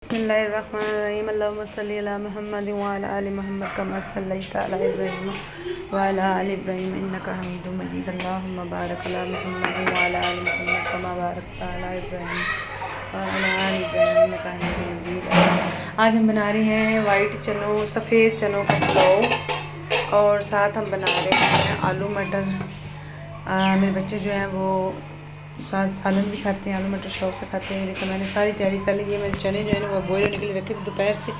बिस्मिल्लाहिर्रहमानिर्रहीम अल्लाहुम्मा सल्लि अला मुहम्मद व अला आलि मुहम्मद कमा सल्लैता अला इब्राहीम व अला आलि इब्राहीम इन्नका हमीदुम मजीद अल्लाहुम्मा बारिक अला मुहम्मद व अला आलि मुहम्मद कमा बारकता अला इब्राहीम व अला आलि इब्राहीम इन्नका हमीदुम मजीद। आज हम बना रहे हैं वाइट चनों सफ़ेद चनों का पुलाव और साथ हम बना रहे हैं आलू मटर। मेरे बच्चे जो हैं वो साथ सालन भी खाते हैं, आलू मटर शौक से खाते हैं। देखो मैंने सारी तैयारी कर ली है। मैंने चने जो है ना वो बॉयल होने के लिए रखे थे दोपहर से।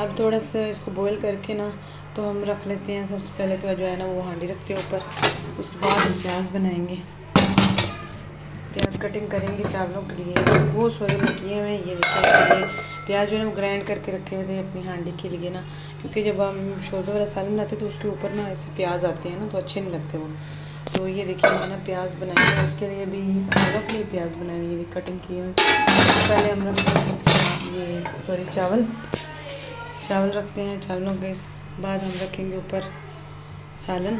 अब थोड़ा सा इसको बॉयल करके ना तो हम रख लेते हैं। सबसे पहले तो जो है ना वो हांडी रखते हैं ऊपर, उसके बाद हम प्याज बनाएंगे, प्याज कटिंग करेंगे चावलों के लिए। वो सोरे में किए हुए ये देखिए, ये प्याज जो है ना वो ग्राइंड करके रखे हुए थे अपनी हांडी के लिए ना, क्योंकि जब हम शोरबा वाला सालन बनाते तो उसके ऊपर ना ऐसे प्याज आते हैं ना तो अच्छे नहीं लगते वो। तो ये देखिए मैंने ना प्याज बनाई है, उसके लिए भी अलग के लिए प्याज बनाई हुई है, कटिंग किए हुए। पहले हम रखते हैं ये चावल रखते हैं। चावलों के बाद हम रखेंगे ऊपर सालन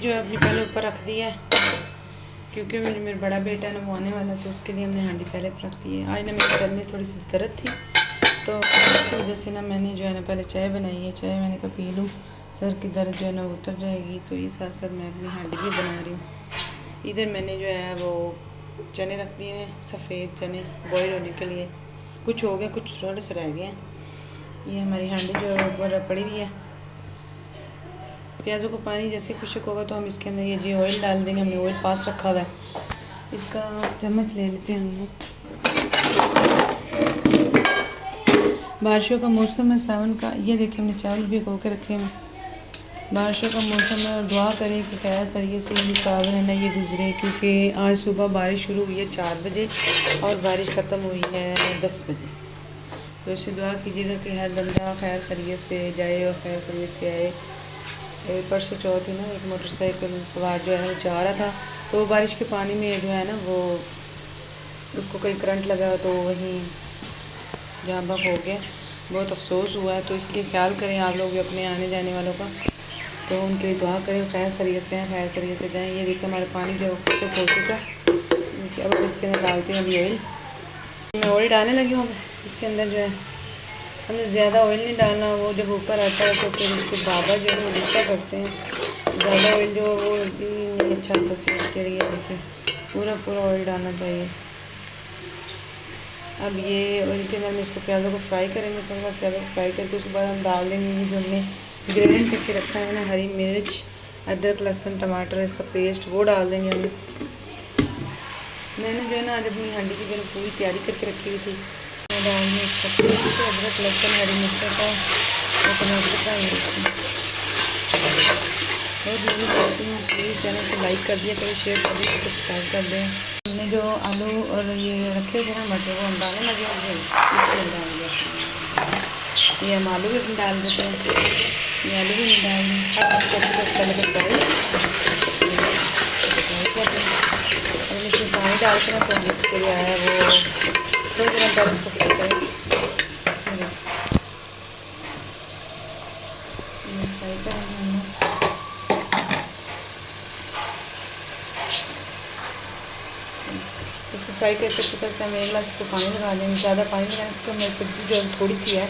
जो है अपनी पहले ऊपर रख दिया है, क्योंकि मेरा बड़ा बेटा है ना वो आने वाला है तो उसके लिए हमने हांडी पहले रख दी है। आज ना मेरे सर में थोड़ी सी दर्द थी तो उसकी वजह से ना मैंने जो है ना पहले चाय बनाई है। चाय मैंने कहा पी लूँ, सर की दर्द जो है ना उतर जाएगी। तो ये साथ साथ मैं अपनी हांडी भी बना रही हूँ। इधर मैंने जो है वो चने रख दिए हैं, सफ़ेद चने बॉयल होने के लिए। कुछ हो गया, कुछ थोड़े से रह गए हैं। ये हमारी हांडी जो है ऊपर पड़ी हुई है। प्याज़ों को पानी जैसे खुशक होगा तो हम इसके अंदर ये जो ऑयल डाल देंगे। हमने ऑयल पास रखा हुआ है, इसका चम्मच ले लेते हैं हम लोग। बारिशों का मौसम है, सावन का। ये देखिए हमने चावल भी भिगो के रखे हैं। बारिशों का मौसम है और दुआ करें कि खैर खैरियत से ये सावन है ना ये गुजरे, क्योंकि आज सुबह बारिश शुरू हुई है 4 बजे और बारिश ख़त्म हुई है 10 बजे। तो इससे दुआ कीजिएगा कि हर बंदा खैर खैरियत से जाए और खैर खैरियत से आए। परसों चौथ ना एक मोटरसाइकिल सवार जो है ना वो जा रहा था तो बारिश के पानी में जो है ना वो उसको कहीं करंट लगा तो वहीं जाँ बहक हो गया। बहुत अफसोस हुआ है। तो इसलिए ख्याल करें आप लोग भी अपने आने जाने वालों का, तो उनके लिए दुआ करें खैर खैरियत से आएँ, खैर खैरियत से जाएँ। ये देखिए हमारा पानी जो है हो चुका। अब इसके अंदर डालते हैं अभी ऑयल। मैं ऑयल डालने लगी हूँ। इसके अंदर जो है हमें ज़्यादा ऑयल नहीं डालना, वो जब ऊपर आता है तो फिर उसके बाबा जो है वो गुस्सा करते हैं। ज़्यादा ऑयल जो वो भी नहीं अच्छा लगता इसके लिए। देखिए पूरा ऑयल डालना चाहिए। अब ये ऑयल के अंदर में इसको प्याज़ों को फ्राई करेंगे। थोड़ा प्याज़ों को फ्राई करके उसके बाद हम डाल देंगे जो हमने ग्रेट करके रखा है ना, हरी मिर्च, अदरक, लहसुन, टमाटर, इसका पेस्ट वो डाल देंगे हमें। मैंने जो है ना आज अपनी हांडी की जो पूरी तैयारी करके रखी हुई थी, मैं डालूँगी इसका पेस्ट, अदरक, लहसुन, हरी मिर्च का और टमाटर का। बहुत मज़े करती हूँ। प्लीज़ चैनल को लाइक कर दिया करें, शेयर कर दिया, सब्सक्राइब कर दें। हमने जो आलू और ये रखे थे ना मटर वो हम डालने लगे होंगे, इसमें डाल दिया। ये हम आलू भी डाल देते हैं, ये आलू भी नहीं डाल दें। अब हम कैसे कुछ पहले कर पाए और इसमें पानी डाल कर ना तो इसके लिए आया वो थोड़ी देर पहले इसको फ्राई करें। फ्राई करेंगे हम इसको फ्राई करके शुक्र से हम एक गिलास इसको पानी लगा देंगे। ज़्यादा पानी लगाएंगे तो हमारी सब्ज़ी जो थोड़ी सी है।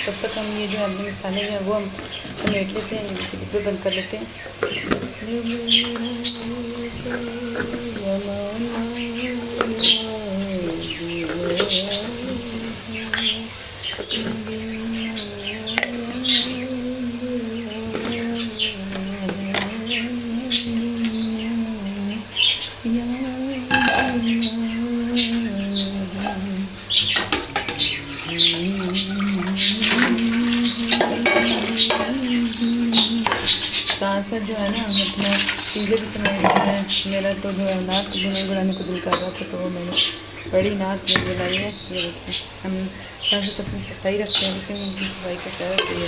तब तक हम ये जो अपने मसाले हैं वो हम समेट लेते हैं, डिब्बे बंद कर लेते हैं। साथ जो है ना हम अपना चीज़ें भी समय हैं। मेरा तो जो है नाक गुनाने को दिल कर रहा था तो मैंने बड़ी नाक में बनाई है। ये देखिए हम साथ अपनी सफाई रखते हैं, लेकिन उनकी सफाई का क्या होती है।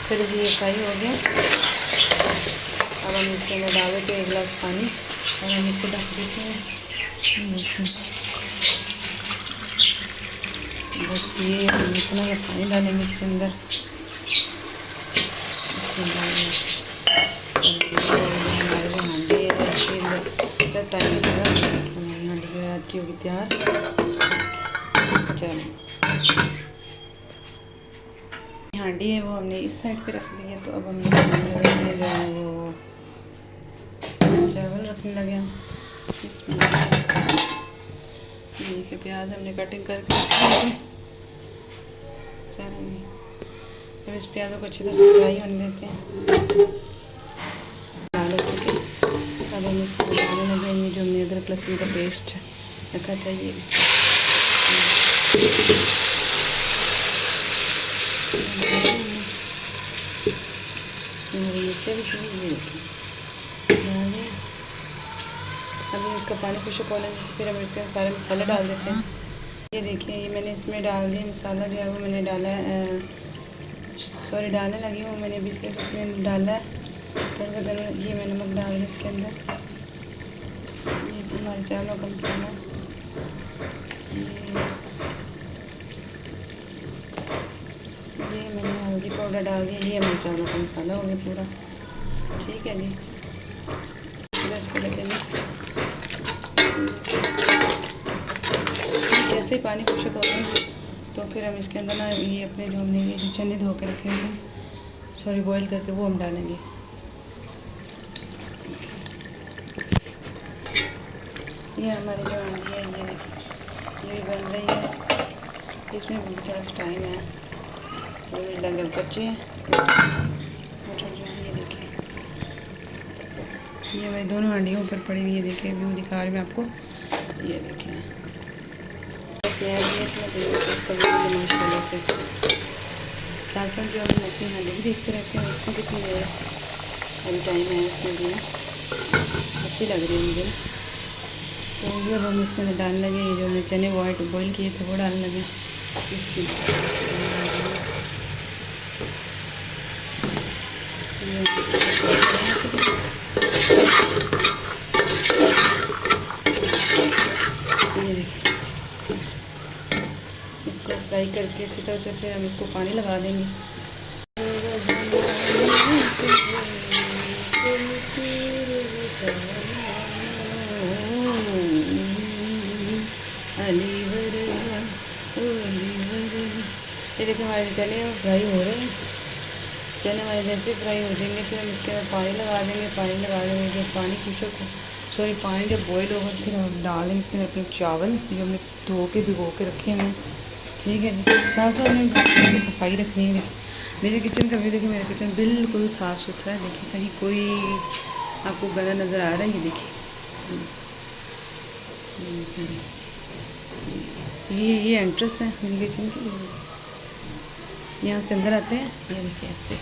चलिए जी, ये फ्राई हो गया। अब हम इसके अंदर डाल देते हैं 1 गिलास पानी और हम इसको ढक देते हैं। बस ये इतना का पानी डालेंगे इसके अंदर। हमारे हांडी टाइम लगा, हमारी हांडी की अच्छी होगी तैयार। चलो, हांडी है वो हमने इस साइड पे रख दी है। तो अब हम जो है वो चावल रखने लगे हम इसमें। देखिए प्याज हमने कटिंग करके चलेंगे। अब इस प्याज़ों को अच्छी तरह से फ्राई होने देते हैं। डालो ठीक है। अब हम इसको डालने लगे ये जो हमने अदरक लहसुन का पेस्ट रखा था ये नीचे भी अभी इसका पानी खुशक होने फिर हम इसके सारे मसाले डाल देते हैं। ये देखिए ये मैंने इसमें डाल दिया मसाला जो है वो मैंने डाला है, सॉरी डालने लगी हूँ मैंने भी सिर्फ इसमें डाला है थोड़ा सा गरम। ये मैं नमक डाल दिया इसके अंदर। ये हमारे चावलों का मसाला, ये मैंने हल्दी पाउडर डाल दिया। ये हमारे चावलों का मसाला हो गया पूरा। ठीक है जी, इसको लेके मिक्स। जैसे ही पानी खुशक होगा तो फिर हम इसके अंदर ना ये अपने जो हमने ये जो चने धो के रखे हैं, सॉरी बॉईल करके, वो हम डालेंगे। ये हमारी जो हांडी है ये बन रही है। इसमें भी थोड़ा सा टाइम है, तो लगभग कच्चे हैं मटर जो है। ये देखिए ये हमारी दोनों हांडियों ऊपर पड़ी हुई है। देखिए व्यू दिखा रही मैं आपको। ये देखिए माशाल्लाह से साथ साथ जो हम अपनी हांडी भी देखते रहते हैं उसमें कितनी देर अभी टाइम है उसमें भी अच्छी लग रही है मुझे। तो ये हम इसमें डालने लगे ये जो हमने चने बॉईल किए थे वो डालने लगे इसमें। इसको फ्राई करके अच्छी तरह से फिर हम इसको पानी लगा देंगे। ये देखिए हमारे चने फ्राई हो रहे हैं। चने हमारे जैसे फ्राई हो जाएंगे फिर हम इसके अंदर पानी लगा देंगे। पानी लगा देंगे जब पानी पानी जब बॉईल होगा फिर हम डालेंगे इसके अंदर अपने चावल जो हमने धो के भिगो के रखे हैं। ठीक है, साथ साथ हमें की सफाई रखनी है। मेरे किचन का भी देखिए, मेरा किचन बिल्कुल साफ़ सुथरा है। देखिए कहीं कोई आपको गंदा नज़र आ रहा है? ये देखिए ये एंट्रेंस है मेरे किचन की। यहाँ से अंदर आते हैं। ये देखिए ऐसे,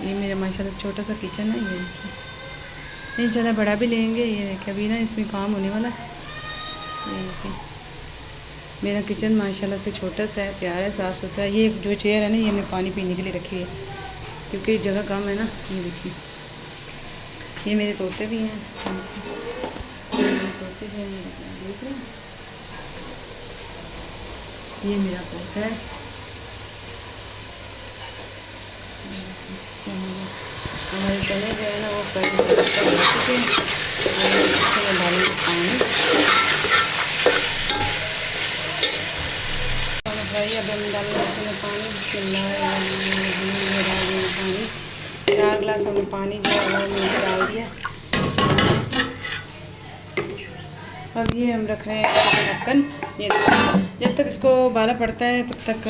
ये मेरा माशाल्लाह छोटा सा किचन है। ये देखिए नहीं चला बड़ा भी लेंगे। ये देखिए अभी ना इसमें काम होने वाला है। ये देखिए मेरा किचन माशाल्लाह से छोटा सा है, प्यारा है, साफ़ सुथरा। ये जो चेयर है ना ये मैं पानी पीने के लिए रखी है क्योंकि जगह कम है ना। ये देखिए ये मेरे तोते भी हैं। तोते भी हैं, देख रहे हैं। ये मेरा तोता है। हमारे चने जो है ना वो फ्राई हो चुके हैं। डालेंगे पानी फ्राई। अब हम डालेंगे पानी। पानी 4 गिलास हमने पानी जो है वो मैंने डाल दिया। अब ये हम रख रहे हैं ढक्कन। ये जब तक इसको उबाला पड़ता है तब तक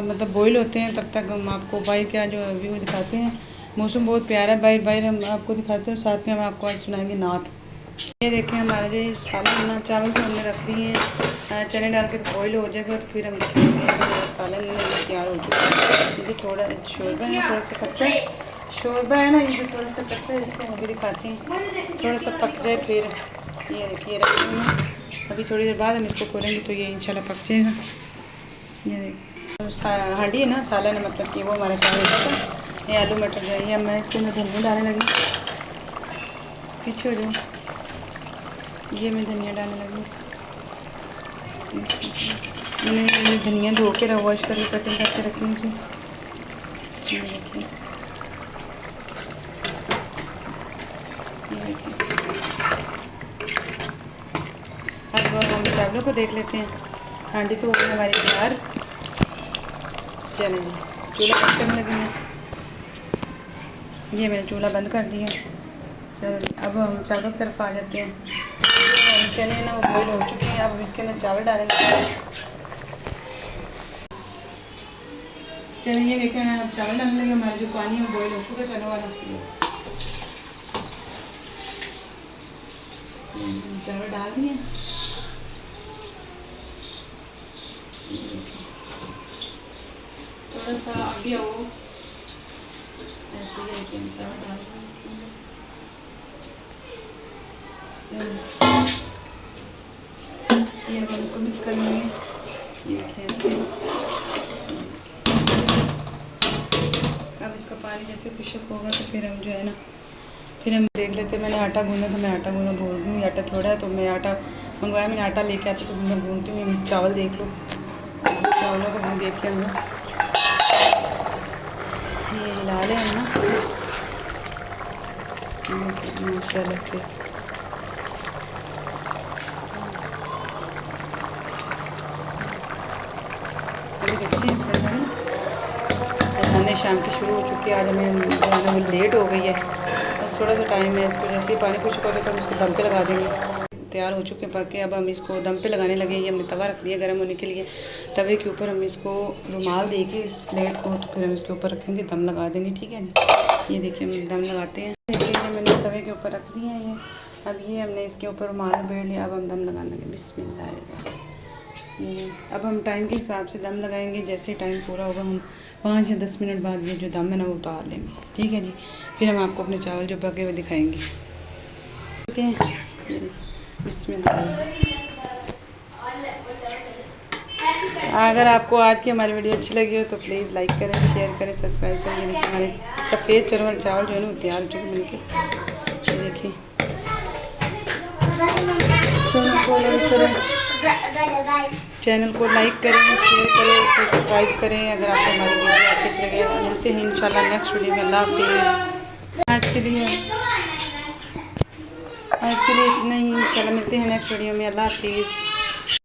मतलब बॉईल होते हैं तब तक हम आपको बाहर का जो व्यू दिखाते हैं। मौसम बहुत प्यारा है, बाहर हम आपको दिखाते हैं। साथ में हम आपको आज सुनाएंगे नात। ये देखें हमारा जो सालन चावल तो हमने रख दिए हैं, चने डाल के बॉईल हो जाएगा तो फिर हम सालन तैयार हो जाएगा। ये थोड़ा शोरबा है, थोड़ा सा कच्चा शोरबा है ना, ये जो थोड़ा सा कच्चा है इसको हम भी दिखाते हैं। थोड़ा सा पक जाए फिर ये देखिए रखेंगे। अभी थोड़ी देर बाद हम इसको खोलेंगे तो ये इंशाल्लाह पक जाएगा। ये देखिए हांडी है ना सालन है, मतलब कि वो हमारा चावल था। ये आलू मटर जो है, अब मैं इसके अंदर धनिया डालने लगी। पीछे हो जाओ, ये मैं धनिया डालने लगी। मैंने धनिया धो के वॉश करके कटिंग करके रखी हुई थी। ये देखिए, अब हम चावलों को देख लेते हैं। हांडी तो हो गई हमारी तैयार। चलें जी, चूल्हा बंद करने लगी मैं। ये मैंने चूल्हा बंद कर दिया। चलो जी, अब हम चावलों की तरफ आ जाते हैं। चने ना वो बॉइल हो चुके हैं, अब हम इसके अंदर चावल डालने लगे हैं। चलिए देखें, अब चावल डालने लगे। हमारा जो पानी है वो बॉइल हो चुका है चने वाला। चावल डाल दिए। थोड़ा सा आगे आओ, ऐसे ही हम चावल डाल दें इसके अंदर। ये हम इसको मिक्स कर लेंगे। ये कैसे, अब इसका पानी जैसे खुशक होगा तो फिर हम जो है ना, फिर हम देख लेते हैं। मैंने आटा गूंदा, तो मैं आटा गूंदा भूल दूँ। आटा थोड़ा है तो मैं आटा मंगवाया, मैंने आटा लेके आती तो मैं गूंदती हूँ। चावल देख लो, चावलों को हम देख लेंगे। ये हिला लें हम ना माशाल्लाह से। खाने शाम की शुरू हो चुकी है। आज हमें जो है ना वो लेट हो गई है, बस थोड़ा सा टाइम है। इसको जैसे ही पानी कुछ होगा तो हम इसको दम पे लगा देंगे। तैयार हो चुके हैं पके। अब हम इसको दम पे लगाने लगे। ये हमने तवा रख दिया गर्म होने के लिए। तवे के ऊपर हम इसको रुमाल देके इस प्लेट को, तो फिर हम इसके ऊपर रखेंगे, दम लगा देंगे। ठीक है जी, ये देखिए हम दम लगाते हैं। देखिए मैंने तवे के ऊपर रख दिया है ये। अब ये हमने इसके ऊपर रुमाल बेड़ लिया। अब हम दम लगाने लगे। बिस्मिल्लाह। अब हम टाइम के हिसाब से दम लगाएंगे। जैसे टाइम पूरा होगा हम 5 या 10 मिनट बाद ये जो दम है ना वो उतार लेंगे। ठीक है जी, फिर हम आपको अपने चावल जो पके हुए दिखाएंगे। ठीक है, बिस्मिल्लाह। अगर आपको आज की हमारी वीडियो अच्छी लगी हो तो प्लीज़ लाइक करें, शेयर करें, सब्सक्राइब करें। ये देखिए हमारे सफ़ेद चरवल चावल जो है ना तैयार हो चुके मिलके। ये देखिए, चैनल को लाइक करें, शेयर करें, सब्सक्राइब करें। अगर आपको हमारी वीडियो अच्छी लगे, मिलते हैं इंशाल्लाह नेक्स्ट वीडियो में। अल्लाह हाफ़िज़। आज के लिए इतना ही। इंशाल्लाह मिलते हैं नेक्स्ट वीडियो में। अल्लाह हाफ़िज़।